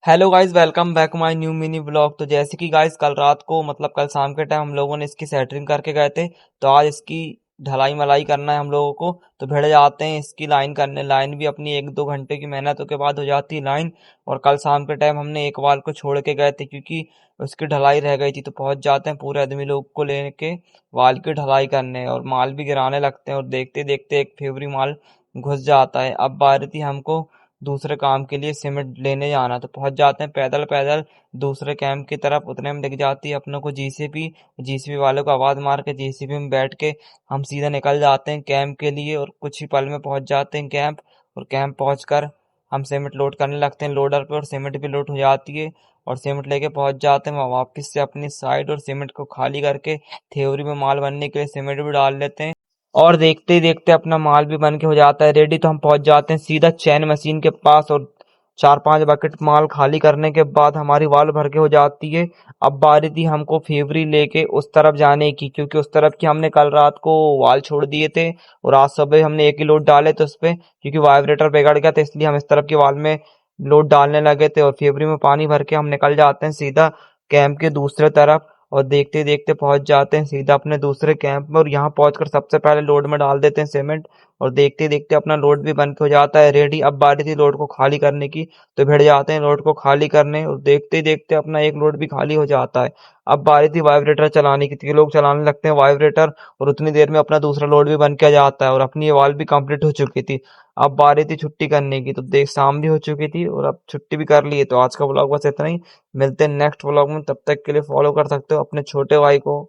Hello guys, welcome back my new mini blog. तो जैसे कि गाइस कल रात को कल शाम के टाइम हम लोगों ने इसकी सेटरिंग करके गए थे। तो आज इसकी ढलाई मलाई करना है हम लोगों को। तो भिड़ जाते हैं इसकी लाइन करने। लाइन भी अपनी 1-2 घंटे की मेहनतों के बाद हो जाती है लाइन। और कल शाम के टाइम हमने एक वाल को छोड़ के गए थे क्योंकि उसकी ढलाई रह गई थी। तो पहुंच जाते हैं पूरे आदमी लोग को लेके वाल की ढलाई करने, और माल भी गिराने लगते हैं। और देखते देखते एक फेवरी माल घुस जाता है। अब बारी थी हमको दूसरे काम के लिए सीमेंट लेने जाना। तो पहुंच जाते हैं पैदल पैदल दूसरे कैंप की तरफ। उतने में दिख जाती है अपनों को जीसीबी। जीसीबी वालों को आवाज मार के जीसीबी में बैठ के हम सीधा निकल जाते हैं कैंप के लिए। और कुछ ही पल में पहुंच जाते हैं कैंप। और कैंप पहुंचकर हम सीमेंट लोड करने लगते हैं लोडर पे, और सीमेंट भी लोड हो जाती है। और सीमेंट लेके पहुंच जाते हैं वहाँ वापस से अपनी साइड, और सीमेंट को खाली करके थेवरी में माल बनने के लिए सीमेंट भी डाल लेते हैं। और देखते ही देखते अपना माल भी बन के हो जाता है रेडी। तो हम पहुंच जाते हैं सीधा चैन मशीन के पास, और 4-5 बकेट माल खाली करने के बाद हमारी वाल भर के हो जाती है। अब बारी थी हमको फेवरी लेके उस तरफ जाने की, क्योंकि उस तरफ की हमने कल रात को वाल छोड़ दिए थे। और आज सुबह हमने एक ही लोड डाले थे उस पे, क्योंकि वाइब्रेटर बिगड़ गया था, इसलिए हम इस तरफ की वाल में लोड डालने लगे थे। और फेवरी में पानी भर के हम निकल जाते हैं सीधा कैंप के दूसरे तरफ। और देखते देखते पहुंच जाते हैं सीधा अपने दूसरे कैंप में। और यहाँ पहुंचकर सबसे पहले लोड में डाल देते हैं सीमेंट। और देखते देखते अपना लोड भी बन के हो जाता है रेडी। अब बारी थी लोड को खाली करने की। तो भिड़ जाते हैं लोड को खाली करने, और देखते देखते अपना एक लोड भी खाली हो जाता है। अब बारी थी वाइब्रेटर चलाने की। 3 लोग चलाने लगते हैं वाइब्रेटर, और उतनी देर में अपना दूसरा लोड भी बन के आ जाता है। और अपनी ये वाल भी कंप्लीट हो चुकी थी। अब बारी थी छुट्टी करने की। तो देख शाम भी हो चुकी थी और अब छुट्टी भी कर ली है। तो आज का ब्लॉग बस इतना ही। मिलते हैं नेक्स्ट व्लॉग में, तब तक के लिए फॉलो कर सकते हो अपने छोटे भाई को।